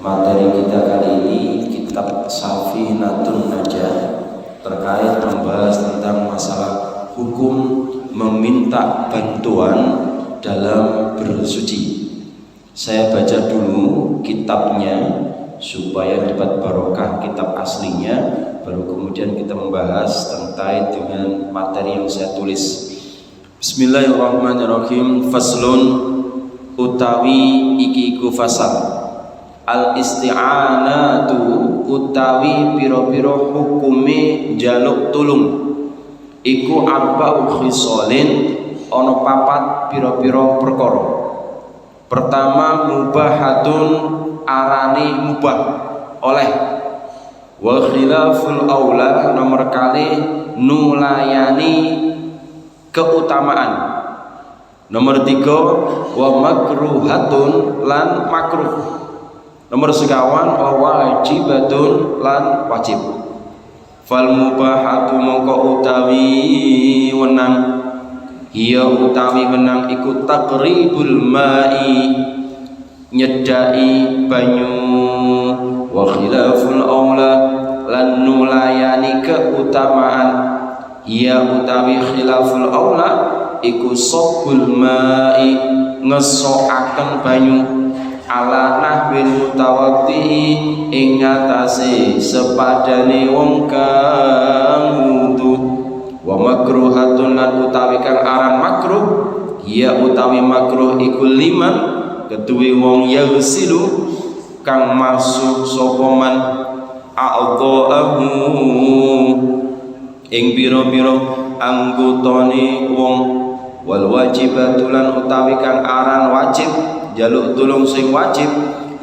Materi kita kali ini kitab Safinatun Najah, terkait membahas tentang masalah hukum meminta bantuan dalam bersuci. Saya baca dulu kitabnya supaya dapat barokah kitab aslinya, baru kemudian kita membahas terkait dengan materi yang saya tulis. Bismillahirrahmanirrahim. Faslun utawi iki iku fasal. Al isti'anatu utawi piro-piro hukume jaluk tulung iku arba'u khisalin, ono papat piro-piro perkara. Pertama, mubahatun arani mubah oleh, wa khilaful aula nomor kali nulayani keutamaan. Nomor 3, wa makruhatun lan makruh. Nomor 9, wa wajibatun lan wajib. Fal mubahatu mongko utawi wenang, iya utawi wenang iku taqribul ma'i, nyedai banyu, wa khilaful aula lan nulayani keutamaan, iya utawi khilaful aula iku sabbul ma'i, ngesoaken banyu, ala nahwil mutawaddi ing atase sepadane wong kang wudu. Wa makruhatun lan utawi kang aran makruh, ya utawi makruh iku liman keduwe wong yagsilu kang masuk sapa man a'dha'ahu ing pira-pira anggotane wong. Wal wajibatu lan utawi kang aran wajib, jaluk tulung sing wajib,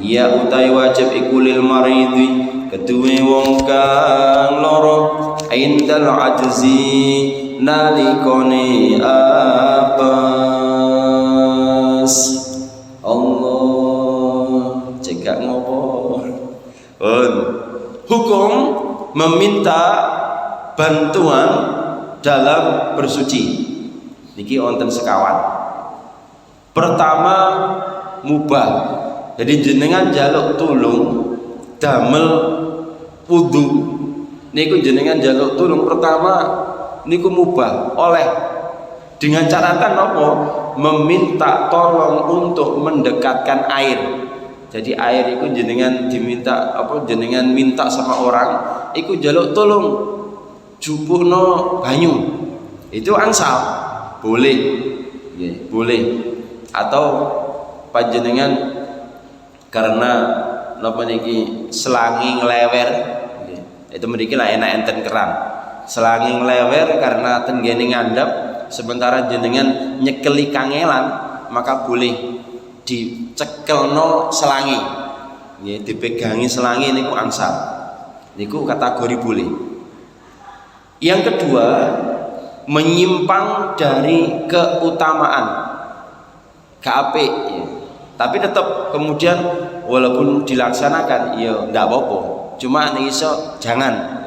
ya utawi wajib iku lil maridi keduwe wong kang lara, indal ajzi nalikone apes. Allah cekak ngopo. Hukum meminta bantuan dalam bersuci niki wonten sekawan. Pertama, mubah. Jadi jenengan jaluk tulung damel wudu niku jenengan jaluk tulung pertama niku mubah oleh, dengan catatan apa? Meminta tolong untuk mendekatkan air. Jadi air itu jenengan diminta apa, jenengan minta sama orang iku jaluk tolong jupuhno banyu, itu angsal boleh ya, boleh. Atau panjenengan karena napa niki selangi nglewer ya, itu mriki lah enak enten keran selangi nglewer karena tenggene ngandhap sementara jenengan nyekeli kangelan, maka boleh dicekelno selangi ya, dipegangi selangi niku angsal, niku kategori boleh. Yang kedua, menyimpang dari keutamaan KAP ya. Tapi tetap kemudian walaupun dilaksanakan ya ndak apa-apa, cuma iso jangan.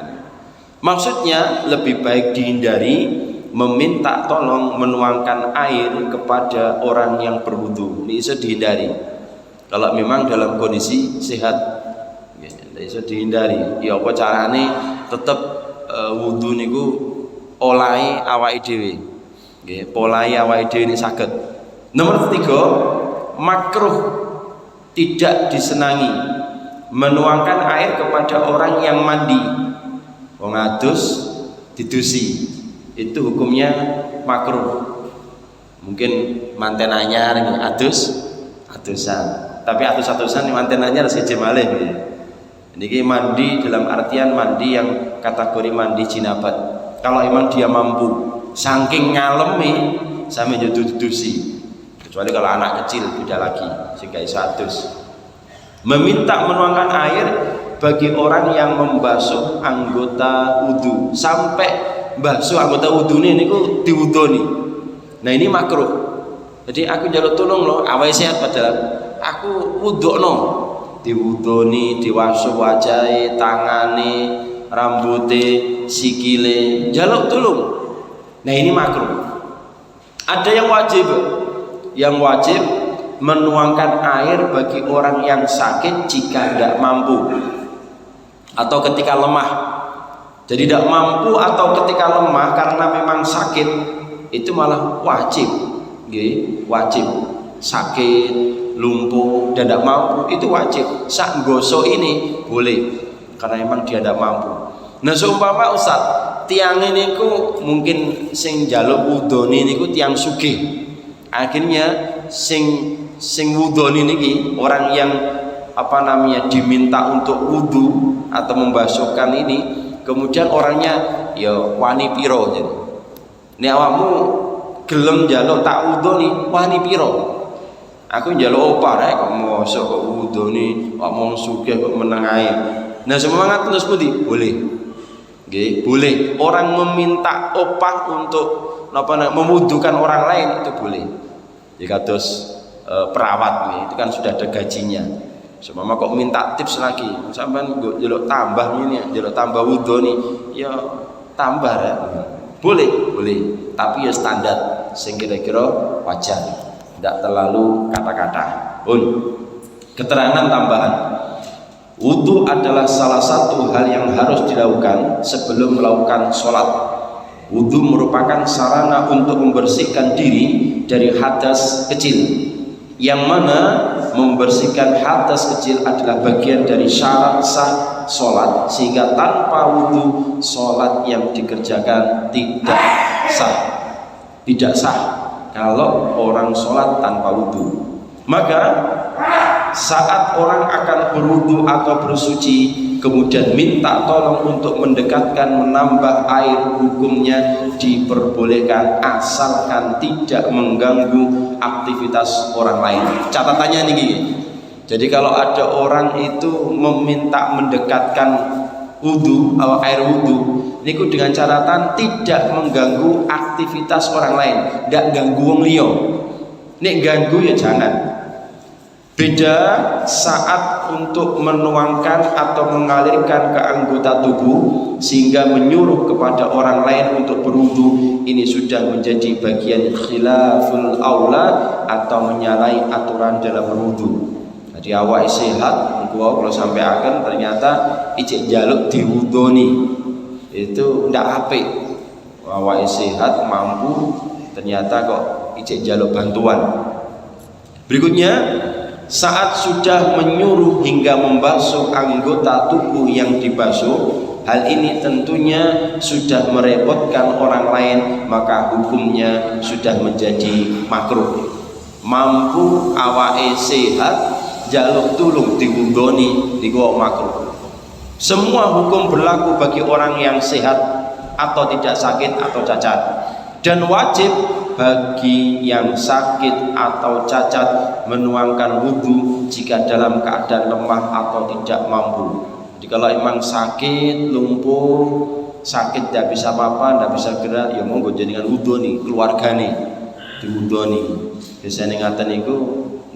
Maksudnya lebih baik dihindari meminta tolong menuangkan air kepada orang yang berwudu, ini iso dihindari kalau memang dalam kondisi sehat ya, iso dihindari. Ya apa carane tetap wudu niku olahi awake dhewe nggih, polahi awake dhewe ini saged. Nomor 3, makruh, tidak disenangi menuangkan air kepada orang yang mandi. Wong adus didusi, itu hukumnya makruh. Mungkin manten anyar adusan, tapi adus-adusan manten anyar siji malih. Niki mandi dalam artian mandi yang kategori mandi jinabat. Kalau memang dia mampu, saking ngalemi sampe dudusi. Kecuali kalau anak kecil beda lagi, sehingga iso adus. Meminta menuangkan air bagi orang yang membasuh anggota wudu, sampai basuh anggota wudu ini niku diwudoni. Nah ini makruh. Jadi aku jaluk tolong loh, awake sehat padahal aku wudukno, diwudoni, diwasuh wajahe, tangane, rambute, sikile, jaluk tolong. Nah ini makruh. Ada yang wajib menuangkan air bagi orang yang sakit jika tidak mampu atau ketika lemah. Jadi tidak mampu atau ketika lemah karena memang sakit, itu malah wajib, wajib. Sakit, lumpuh, dan tidak mampu itu wajib. Sak gosok ini boleh karena memang dia tidak mampu. Nah seumpama Ustaz, tiang ini ku mungkin sing jaluk wudoni ini ku tiang sugih. Akhirnya sing wudoni niki orang yang diminta untuk wudu atau membasuhkan ini, kemudian orangnya ya wani piro jadi. Nek awakmu gelem njaluk tak wudoni wani piro? Aku njaluk opah rek kok mosok kok wudoni kok mung sugih kok meneng ae. Nah semangat terus putih boleh. Nggih, boleh. Orang meminta opah untuk memudukan orang lain itu boleh. Jika terus perawat nih, itu kan sudah ada gajinya. Semama kok minta tips lagi, sampean njaluk tambah ini, njaluk tambah wudu nih, ya tambah ya. Boleh, boleh. Tapi ya standar, sing kira-kira wajar, tidak terlalu kata-kata. Keterangan tambahan. Wudu adalah salah satu hal yang harus dilakukan sebelum melakukan sholat. Wudu merupakan sarana untuk membersihkan diri dari hadas kecil, yang mana membersihkan hadas kecil adalah bagian dari syarat sah sholat, sehingga tanpa wudu sholat yang dikerjakan tidak sah. Tidak sah kalau orang sholat tanpa wudu. Maka saat orang akan berwudu atau bersuci kemudian minta tolong untuk mendekatkan menambah air, hukumnya diperbolehkan asalkan tidak mengganggu aktivitas orang lain. Catatannya nih, jadi kalau ada orang itu meminta mendekatkan wudu atau air wudu niku dengan catatan tidak mengganggu aktivitas orang lain, tidak ganggu wong liya. Nek ganggu ya jangan. Beda saat untuk menuangkan atau mengalirkan ke anggota tubuh sehingga menyuruh kepada orang lain untuk berwudu, ini sudah menjadi bagian khilaful aula atau menyalahi aturan dalam berwudu. Jadi awak sehat, kalau sampai akan ternyata ijek jaluk diwudoni, itu ndak apik. Awak sehat mampu, ternyata kok ijek jaluk bantuan. Berikutnya, saat sudah menyuruh hingga membasuh anggota tubuh yang dibasuh, hal ini tentunya sudah merepotkan orang lain, maka hukumnya sudah menjadi makruh. Mampu awake sehat jaluk tulung diwudoni niku makruh. Semua hukum berlaku bagi orang yang sehat atau tidak sakit atau cacat, dan wajib bagi yang sakit atau cacat menuangkan wudu jika dalam keadaan lemah atau tidak mampu. Jadi kalau emang sakit, lumpuh, sakit tidak bisa apa-apa, tidak bisa gerak, ya monggo jenengan wudu nih, keluarga nih diwudu nih. Biasanya ngaten niku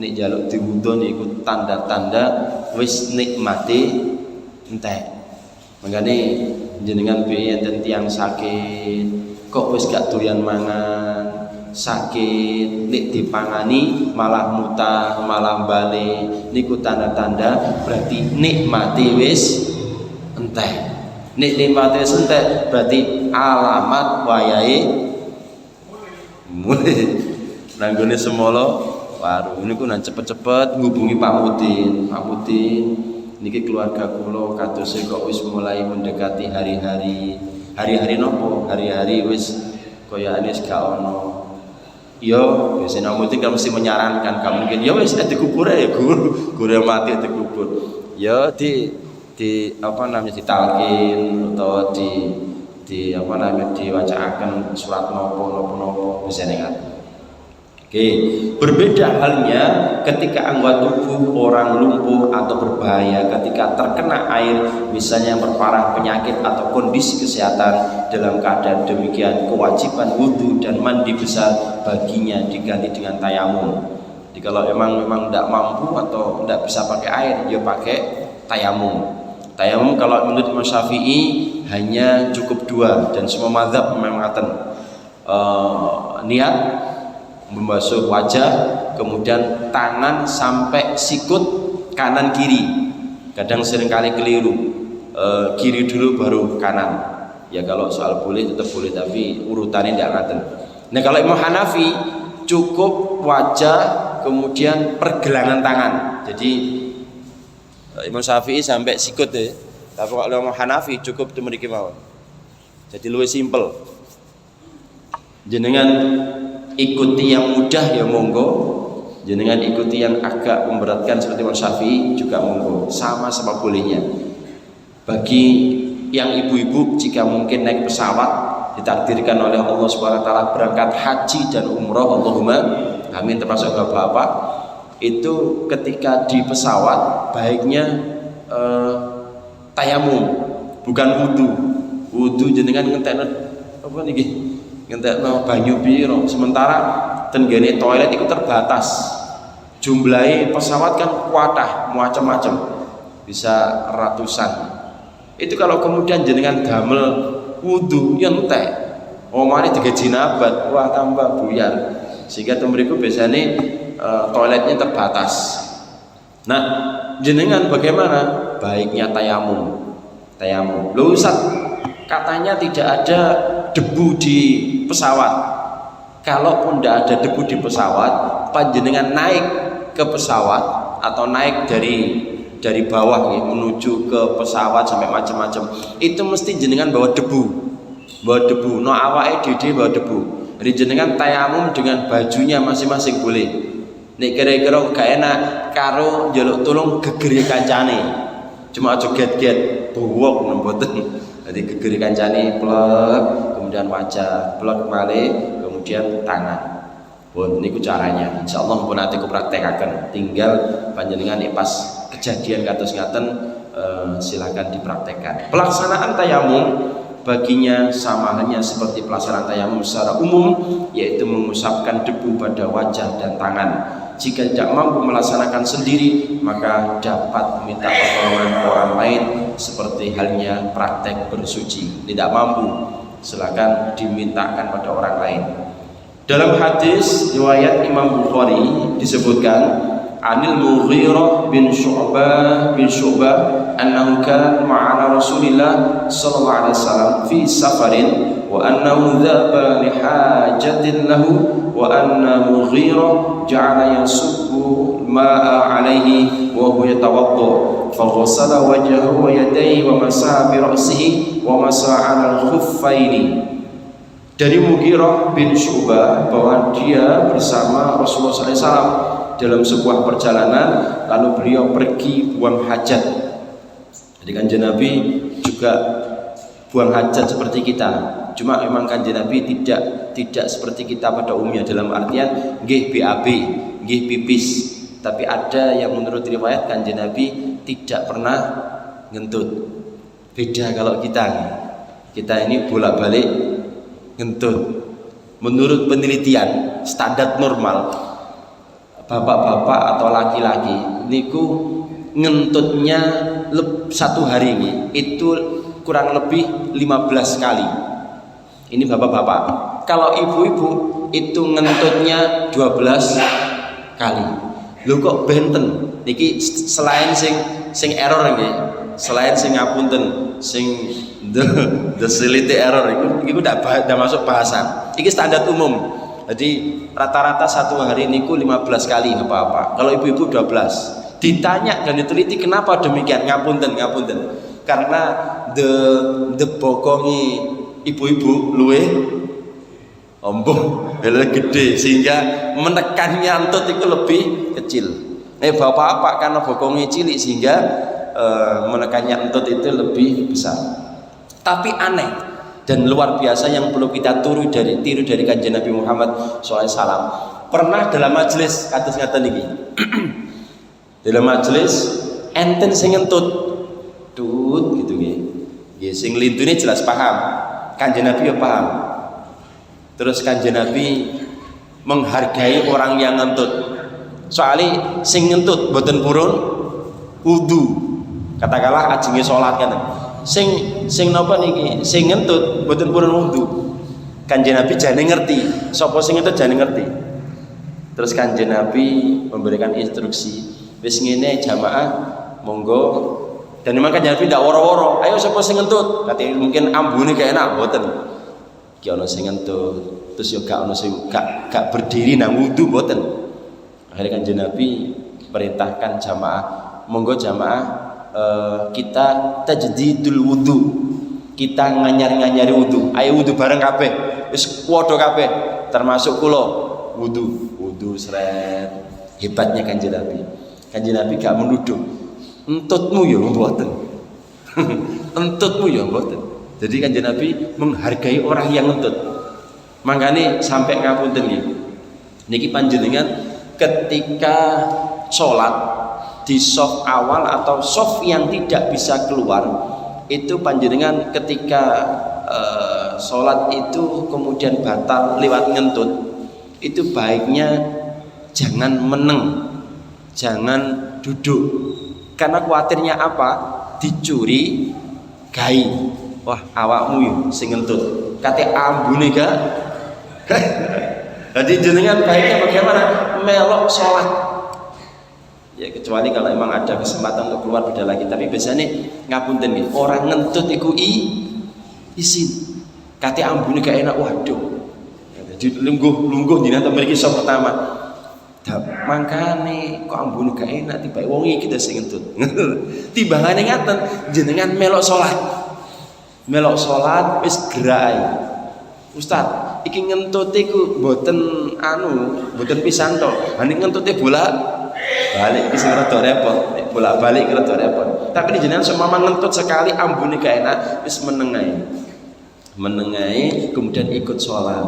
nek jaluk diwudu niku tanda-tanda wis nikmati entek. Makanya jenengan piye enten tiyang sakit kok wis gak doyan mangan, sakit nek dipangani malah mutah malah balik, niku tanda-tanda berarti nikmati wis entek. Nek nikmati wis entek berarti alamat wayahe mulai nanggone semolo warung niku nang cepet-cepet ngubungi Pak Mutin. Pak Mutin niki keluarga kula kadose kok wis mulai mendekati hari-hari nopo? Hari-hari wis kaya anis gak ono. Yo, biasanya Mutin kan mesti menyarankan, kamu mungkin ya wis dikubur ya guru mati dikubur. Ya ditalkin atau diwacaaken surat nopo bisa dengar. Oke, berbeda halnya ketika anggota tubuh orang lumpuh atau berbahaya ketika terkena air, misalnya yang berparah penyakit atau kondisi kesehatan. Dalam keadaan demikian, kewajiban wudu dan mandi besar baginya diganti dengan tayamum. Jadi kalau memang tidak mampu atau tidak bisa pakai air, dia pakai tayamum. Tayamum kalau menurut Imam Syafi'i hanya cukup 2, dan semua mazhab memang mengatakan niat membasuh wajah, kemudian tangan sampai sikut kanan kiri. Kadang seringkali keliru, kiri dulu baru kanan. Ya kalau soal boleh tetap boleh, tapi urutannya tidak ngaten. Nah kalau Imam Hanafi cukup wajah kemudian pergelangan tangan. Jadi Imam Syafi'i sampai sikut ya. Tapi kalau Imam Hanafi cukup demikian mawon. Jadi lebih simple. Jenengan ikuti yang mudah ya monggo, jenengan ikuti yang agak memberatkan seperti Imam Syafi'i juga monggo, sama-sama bolehnya. Bagi yang ibu-ibu jika mungkin naik pesawat ditakdirkan oleh Allah Subhanahu wa taala berangkat haji dan umroh, Allahumma amin, termasuk bapak-bapak, itu ketika di pesawat baiknya tayamum, bukan wudu. Wudu jenengan ngentekno apa niki? Ngentekno banyu piro, sementara tenggene toilet itu terbatas. Jumlahi pesawat kan kuatah macam-macam, bisa ratusan. Itu kalau kemudian jenengan damel wudu entek, omane digawe jinabat, wah tambah buyar. Sehingga temriku biasanya toiletnya terbatas. Nah, jenengan bagaimana? Baiknya tayamum. Tayamum. Loh Ustaz, katanya tidak ada debu di pesawat. Kalaupun tidak ada debu di pesawat, panjenengan naik ke pesawat atau naik dari bawah ya, menuju ke pesawat sampai macam-macam, itu mesti jenengan bawa debu. Bawa debu, no awake dhewe bawa debu. Jadi jenengan tayamum dengan bajunya masing-masing boleh. Nek kira-kira gak enak karo njaluk tulung gegere kancane. Cuma aja get-get buwok mboten. Jadi gegere kancane plek, kemudian wajah, plek malih, kemudian tangan. Pun niku caranya. Insyaallah pun nanti ku praktekaken. Tinggal panjenengan pas kejadian kados ngaten silakan dipraktekkan. Pelaksanaan tayamum baginya sama halnya seperti pelaksanaan tayamum secara umum, yaitu mengusapkan debu pada wajah dan tangan. Jika tidak mampu melaksanakan sendiri, maka dapat meminta pertolongan orang lain seperti halnya praktek bersuci. Tidak mampu, silakan dimintakan pada orang lain. Dalam hadis riwayat Imam Bukhari disebutkan Anil Mughirah bin Syu'bah annahu kana ma'ana Rasulillah sallallahu alaihi wasallam fi safarin wa annahu dhaba li hajatin lahu wa anna Mughirah ja'ala yasubbu ma'a alaihi wa huwa yatawadda fa ghassala wajhahu wa yadayhi wa masaha bi ra'sihi wa masaha 'ala al-khuffaini. Dari Mughirah bin Syu'bah bahwa dia bersama Rasulullah sallallahu alaihi wasallam dalam sebuah perjalanan, lalu beliau pergi buang hajat. Jadi Kanjeng Nabi juga buang hajat seperti kita. Cuma memang Kanjeng Nabi tidak seperti kita pada umumnya, dalam artian nggih BAB, nggih pipis. Tapi ada yang menurut riwayat Kanjeng Nabi tidak pernah ngentut. Beda kalau kita. Kita ini bolak-balik ngentut. Menurut penelitian standar normal bapak-bapak atau laki-laki niku ngentutnya satu hari ini itu kurang lebih 15 kali. Ini bapak-bapak. Kalau ibu-ibu itu ngentutnya 12 kali. Lho kok benten? Niki selain sing error nggih, selain sing ngapunten, sing the sility error iku ndak masuk bahasan. Iki standar umum. Jadi rata-rata satu hari niku 15 kali apa-apa. Kalau ibu-ibu 12. Ditanya dan diteliti kenapa demikian, ngapunten. Karena the bokongi ibu-ibu luwe omboh, gede sehingga menekan nyantut itu lebih kecil. Bapak-bapak karena bokongi cilik sehingga menekan nyantut itu lebih besar. Tapi aneh dan luar biasa yang perlu kita tiru dari Kanjeng Nabi Muhammad SAW. Pernah dalam majelis kados ngaten iki. Dalam majelis enten sing ngentut tut gitu nggih. Nggih sing lintune jelas paham. Kanjeng Nabi ya paham. Terus Kanjeng Nabi menghargai orang yang ngentut. Soalnya sing ngentut boten purun wudu. Katakanlah ajenge salat kan. Sing napa niki sing ngentut mboten purun wudu. Kanjeng Nabi jane ngerti, sapa sing ngentut jane ngerti. Terus Kanjeng Nabi memberikan instruksi, wis ngene jamaah monggo. Dan memang Kanjeng Nabi ndak woro-woro, ayo sapa sing ngentut. Katanya mungkin ambune gak enak mboten. Ki ana sing ngentut, terus yo gak ana sing gak berdiri nang wudu mboten. Akhirnya Kanjeng Nabi perintahkan jamaah, monggo jamaah kita tajdidul wudu. Kita nganyar-nganyari wudu. Ayo wudu bareng kabeh. Wis padha kabeh, termasuk kula wudu seret. Hebatnya Kanjeng Nabi. Kanjeng Nabi gak menuduh. Entutmu ya mboten. Entutmu ya mboten. Jadi Kanjeng Nabi menghargai orang yang ngentut. Makanya sampai ngapunten nggih. Niki panjenengan ketika sholat di shaf awal atau shaf yang tidak bisa keluar, itu panjenengan ketika sholat itu kemudian batal lewat ngentut, itu baiknya jangan meneng, jangan duduk, karena khawatirnya apa? Dicuri gai. Wah, awakmu yo sing ngentut kate ambune gak. Jadi jenengan baiknya bagaimana? Melok sholat. Ya kecuali kalau memang ada kesempatan untuk keluar beda lagi. Tapi biasanya ngapunten nih, orang ngentut iku izin. Kate ambune gak enak, waduh. Jadi lungguh jenengan mriki sholat pertama. Mangkane kok ambune gak enak tiba wong iki kita sing ngentut. Timbangane ngaten, jenengan melok sholat. Melok sholat wis gerai. Ustaz, iki ngentut iku mboten mboten pisan to. Hani ngentute bolak-balik iki sing rada repot. Bolak-balik rada repot. Tapi jenengan semama ngentut sekali ambune gak enak wis menengai kemudian ikut sholat.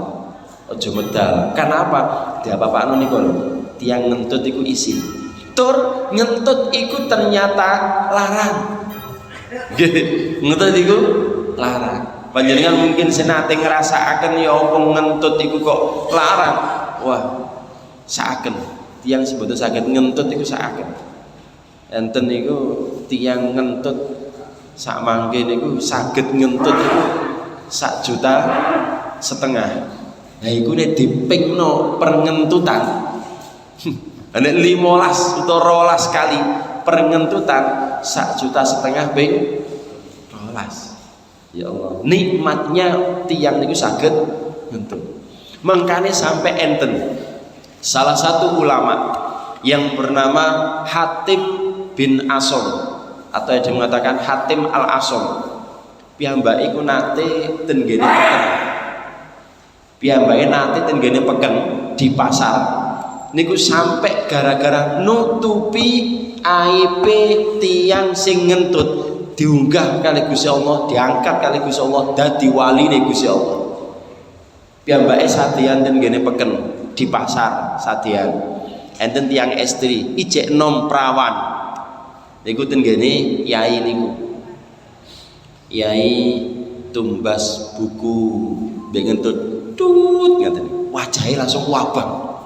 Aja medal. Karena apa? Diapa-apano niku lho. Tiang ngentut iku izin. Tur ngentut iku ternyata larang. Nggih, ngentut iku larang. Panjenengan mungkin senate ngrasakaken ya apa ngentut iku kok larang. Wah, saaken. Tiang sebetulnya saged ngentut iku saaken. Enten niku tiang ngentut sak mangke niku saged ngentut iku 1,5 juta. Nah iku nek dipikno pengentutan. Nek 15 utawa 12 kali pengentutan 1,5 juta ping 12. Ya Allah, nikmatnya tiang niku saged ngentut. Mangkane sampai enten salah satu ulama yang bernama Hatim bin Asom atau yang mengatakan Hatim al-Asom. Piyambake iku nate ten gene peken. Piyambake nate ten gene peken di pasar. Niku sampai gara-gara nutupi aib tiang sing ngentut diunggah kali Gusti Allah, diangkat kali Gusti Allah, dadi waline Gusti Allah. Piyambake sadian ten gene peken di pasar sadian. Enten tiang estri ijek nom prawan. Niku ten gene yai niku. Yai tumbas buku mbek ngentut tut ngaten. Wajahe langsung wabang.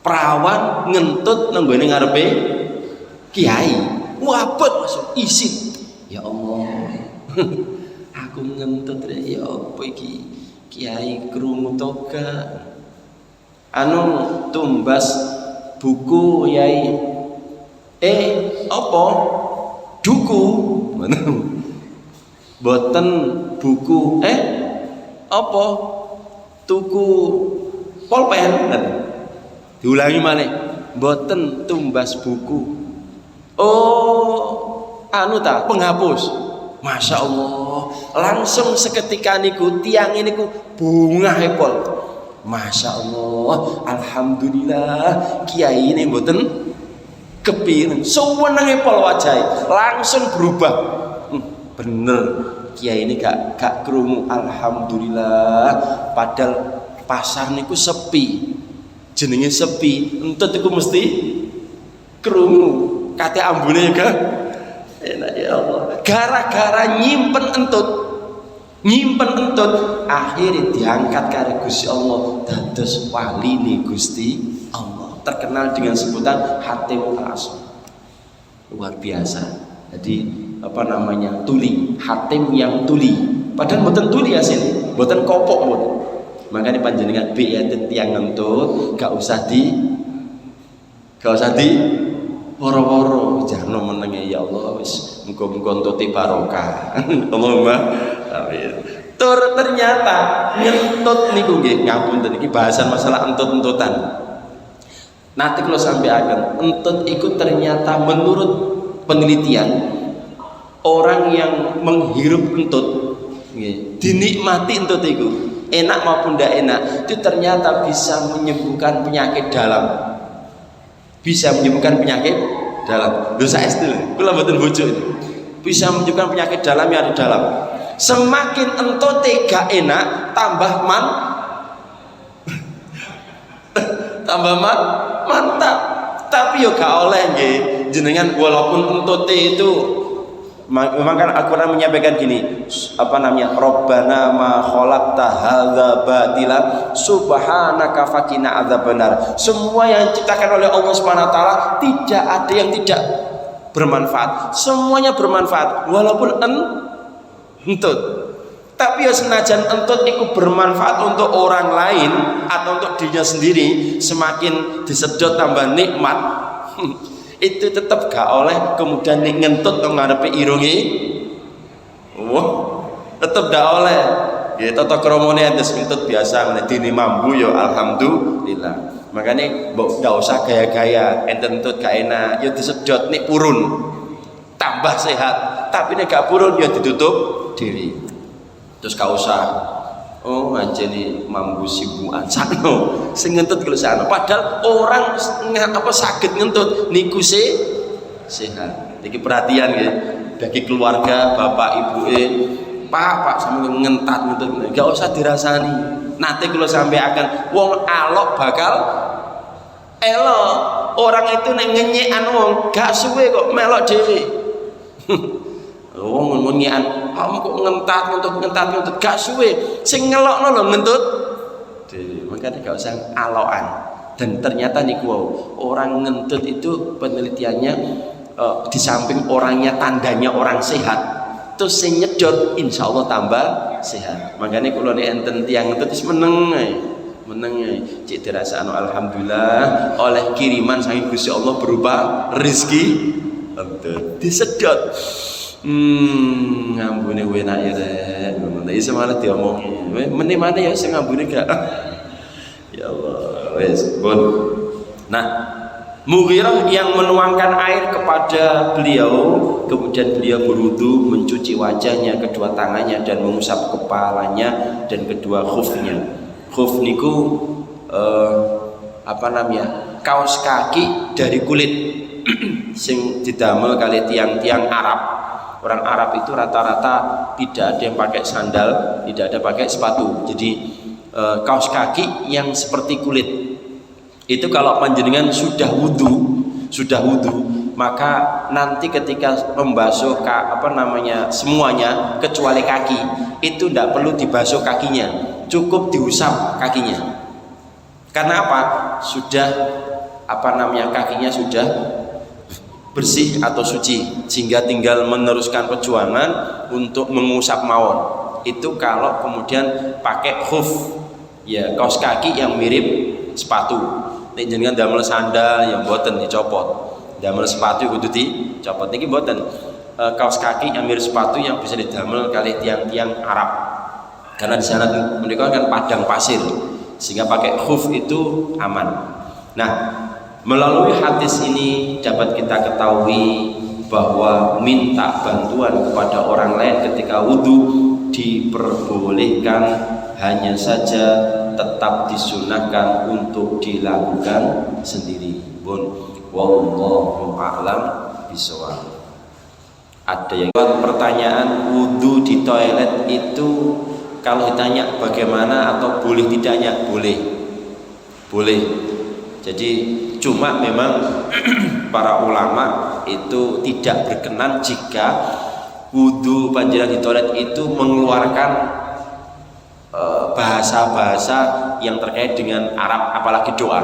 Perawan ngentut nang gone ngarepe kiai. Wabang langsung izin. Ya Allah. Aku ngentut rek ya apa iki? Kiai krungu toga. Tumbas buku yai. Apa? Duku. Boten buku apa? Tuku pulpen. Diulangi maneh. Boten tumbas buku. Penghapus. Masya Allah, langsung seketika niku tiang ini ku bunga hepol. Masya Allah, alhamdulillah kiai ini mboten kepingin sewenang hepol wajah langsung berubah. Bener kiai ini gak krungu, alhamdulillah. Padahal pasar niku sepi, jenenge sepi, entut iku mesti krungu. Kate ambune juga enak ya Allah. Gara-gara nyimpen entut, akhirnya diangkat karo Gusti Allah dados waline Gusti Allah. Terkenal dengan sebutan Hatim al-Asom. Luar biasa. Jadi tuli, Hatim yang tuli. Padahal mboten tuli asine, mboten kopok mboten. Makanya panjenengan ya tiang ngentut gak usah Gak usah di woro-woro, jangan menenge ya Allah wis muga-muga entuti barokah. Allahumma amin. Ternyata ngentut niku nggih ngapunten iki bahasan masalah entut-entutan. Nanti kalau sampai akan entut itu ternyata menurut penelitian orang yang menghirup entut dinikmati entut itu enak maupun tidak enak itu ternyata bisa menyembuhkan penyakit dalam, bisa menyembuhkan penyakit dalam. Dosa es itu kula mboten bojo ini bisa menyembuhkan penyakit dalam yang ada dalam. Semakin entut gak enak tambah mantap. Tapi yo gak oleh nggih jenengan walaupun entute itu memang kan Al-Qur'an menyampaikan gini, apa namanya? Rabbana ma khalaqta hadza batila subhanaka faqina adzabannar. Semua yang diciptakan oleh Allah Subhanahu wa taala tidak ada yang tidak bermanfaat. Semuanya bermanfaat walaupun entut. Tapi ya senajan entut itu bermanfaat untuk orang lain atau untuk dirinya sendiri, semakin disedot tambah nikmat, itu tetap gak oleh kemudian ngentut ngarepe irungi. Wah, tetap gak oleh. Ya tata kramane entes ngentut biasa ngene dini mambu ya alhamdulillah. Makanya mbok gak usah gaya-gaya enten entut gak enak, ya disedot nek purun tambah sehat. Tapi nek gak purun ya ditutup diri. Terus gak usah anjene mambu sibuan sakno sing ngentut kalau sakno padahal orang sakit ngentut niku sehat. Iki perhatian nggih bagi keluarga bapak ibu pak sampe ngentat ngentut gak usah dirasani. Nanti kalau sampai akan wong alok bakal elok. Orang itu nek ngenyekan wong gak suwe kok melok dhewe. Wong ngenyekan kamu kok ngentat gak suwe sing ngelokno lho ngentut. Makanya gak usah alokan. Dan ternyata niku orang ngentut itu penelitiannya di samping orangnya tandanya orang sehat, terus sing nyedot insyaallah tambah sehat. Makanya kula nek enten tiyang ngentut wis meneng ae. Cek dirasakno alhamdulillah oleh kiriman saking Gusti Allah berupa rezeki entut disedot. Ngambune enak ya rek. Ngono iso malah diomongi. Meneh mana ya sing ngambune gak. Ya Allah, wes pun. Nah, Mughirah yang menuangkan air kepada beliau, kemudian beliau berwudu, mencuci wajahnya, kedua tangannya dan mengusap kepalanya dan kedua khufnya. Khuf niku kaos kaki dari kulit sing didamel kali tiang-tiang Arab. Orang Arab itu rata-rata tidak ada yang pakai sandal, tidak ada pakai sepatu. Jadi kaos kaki yang seperti kulit. Itu kalau panjenengan sudah wudu, maka nanti ketika membasuh semuanya kecuali kaki, itu tidak perlu dibasuh kakinya, cukup diusap kakinya. Karena apa? Kakinya sudah bersih atau suci, sehingga tinggal meneruskan perjuangan untuk mengusap mawon. Itu kalau kemudian pakai khuf, ya kaos kaki yang mirip sepatu. Nek jenengan damel sandal yang boten dicopot, damel sepatu kudu dicopot. Niki boten kaos kaki yang mirip sepatu yang bisa didamel kali tiang-tiang Arab. Karena di sana mereka kan padang pasir, sehingga pakai khuf itu aman. Nah, melalui hadis ini dapat kita ketahui bahwa minta bantuan kepada orang lain ketika wudhu diperbolehkan, hanya saja tetap disunahkan untuk dilakukan sendiri. Wallahu a'lam bishawab. Ada yang buat pertanyaan wudhu di toilet itu kalau ditanya bagaimana atau boleh tidaknya, boleh. Jadi cuma memang para ulama itu tidak berkenan jika wudhu panjenengan di toilet itu mengeluarkan bahasa-bahasa yang terkait dengan Arab, apalagi doa.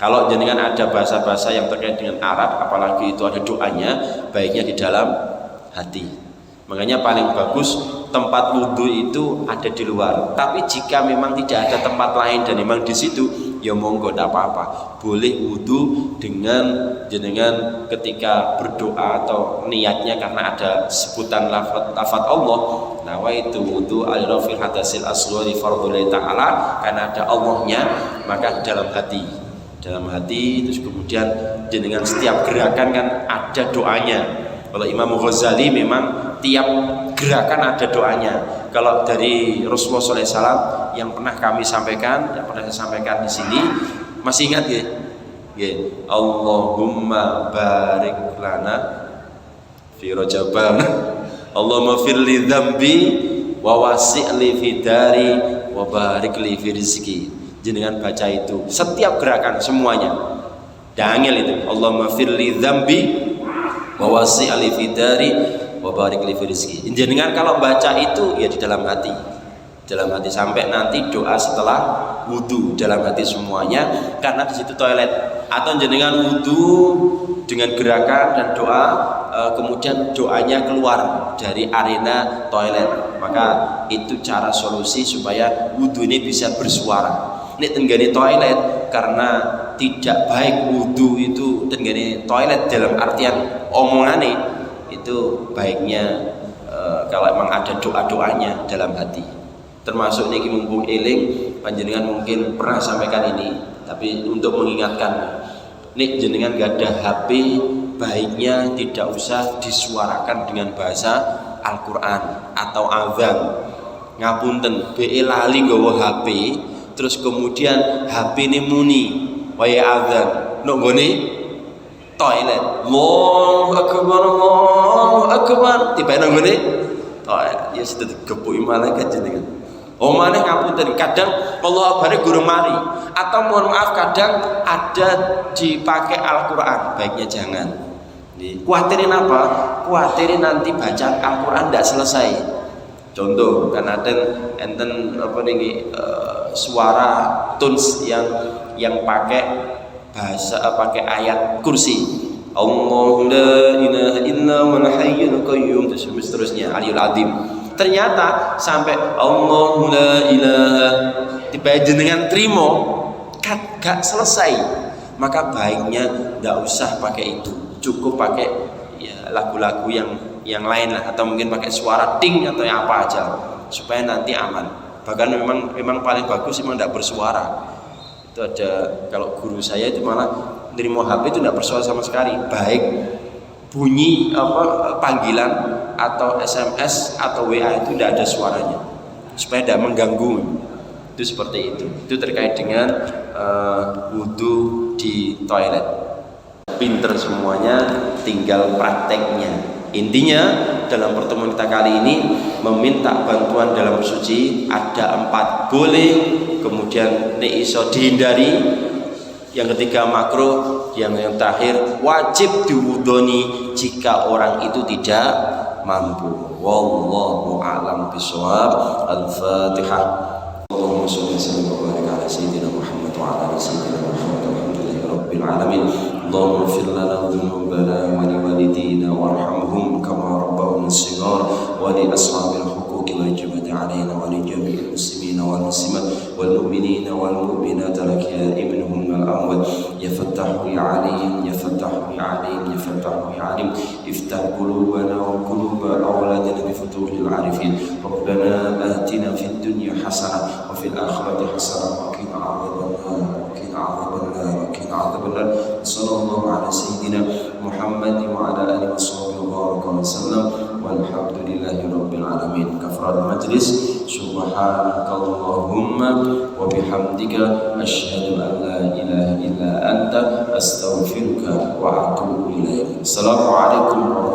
Kalau jenengan ada bahasa-bahasa yang terkait dengan Arab, apalagi itu ada doanya, baiknya di dalam hati. Makanya paling bagus tempat wudhu itu ada di luar. Tapi jika memang tidak ada tempat lain dan memang di situ ya monggo tidak apa-apa. Boleh wudu dengan jenengan ketika berdoa atau niatnya karena ada sebutan lafaz Allah. Nawaitu wudu al-rafil hadasil asghari fardhu ta'ala, karena ada Allahnya maka dalam hati terus kemudian jenengan setiap gerakan kan ada doanya. Kalau Imam Ghazali memang tiap gerakan ada doanya. Kalau dari Rasulullah SAW yang pernah kami sampaikan, yang pernah saya sampaikan di sini, masih ingat ya? Allahumma barik lana fi Rajaban, Allahumma firli dzambi wa wasi'li fi dari wa barik li fi rizki. Jenengan baca itu setiap gerakan semuanya. Dangel itu. Allahumma firli dzambi wa wasi'li fi dari wa barik li fi rizki. Jenengan kalau baca itu ya di dalam hati sampai nanti doa setelah wudu dalam hati semuanya, karena di situ toilet. Atau jenengan wudu dengan gerakan dan doa, kemudian doanya keluar dari arena toilet, maka itu cara solusi supaya wudu ini bisa bersuara. Ini tenggane toilet, karena tidak baik wudu itu tenggane toilet dalam artian omongane, itu baiknya kalau memang ada doa-doanya dalam hati. Termasuk niki mumpung eling panjenengan mungkin pernah sampaikan ini, tapi untuk mengingatkan, nek jenengan gak ada HP, baiknya tidak usah disuarakan dengan bahasa Al-Quran atau azan. Ngapunten, be lali nggawa HP, terus kemudian HP ini muni waya azan, nok nggone toilet. Allahu akbar, tiba nang ngene toilet, ya sudah digepuki malaikat jenengan. Maneh ngapunten, kadang Allah barik guru mari, atau mohon maaf kadang ada dipakai Al-Quran, baiknya jangan. Kuatirin apa? Kuatirin nanti bacaan Al-Quran tidak selesai. Contoh, kan ada enten apa nih suara tunes yang pakai bahasa pakai ayat kursi. Allahu la ilaha illa huwal hayyul qayyum, seterusnya Aliyul Azim. Ternyata sampai Allahu la ilaha tiba jenengan trimo gak selesai, maka baiknya tidak usah pakai itu, cukup pakai ya lagu-lagu yang lain lah, atau mungkin pakai suara ding atau apa aja supaya nanti aman. Bahkan memang paling bagus memang tidak bersuara. Itu ada, kalau guru saya itu malah nerimo HP itu tidak bersuara sama sekali, baik bunyi panggilan atau SMS atau WA itu tidak ada suaranya supaya tidak mengganggu. Itu seperti itu. Itu terkait dengan wudu di toilet. Pinter semuanya, tinggal prakteknya. Intinya dalam pertemuan kita kali ini meminta bantuan dalam bersuci ada 4 boleh, kemudian nek iso dihindari, yang ketiga makruh, yang terakhir wajib diwudoni jika orang itu tidak mampu. Wallahu a'lam bishawab. Al-Fatihah. Allahumma shalli wa barik ala sayyidina Muhammad wa ala ali sayyidina Muhammad walhamdulillahi rabbil alamin. Allahumma ighfir lana dhunubana wa li walidina warhamhum kama rabbawna shighar wa li ashabil huquqi wajibati alaina wa li jami'il muslimina wal muslimat wal mu'minina wal mu'minat al-ahya'i minhum wal amwat. Ya Fattahu ya Alim, ya Fattahu ya Alim, ya Fattahu ya Alim, iftah qulubana wa quluba awladina bi futuhil arifin. Rabbana atina fid dunya hasanah wa fil akhirati hasanah wa qina adzabannar, wa qina adzabannar, wa qina adzabannar. Sallallahu ala sayyidina Muhammad wa ala alihi washabbihi wa baraka wa sallam. Walhamdulillahi rabbil alamin. Kafaratul majlis. Subhanakallahumma wa bihamdika asyhadu an la ilaha illa anta astaghfiruka wa atubu ilaik. Assalamualaikum warahmatullahi wabarakatuh.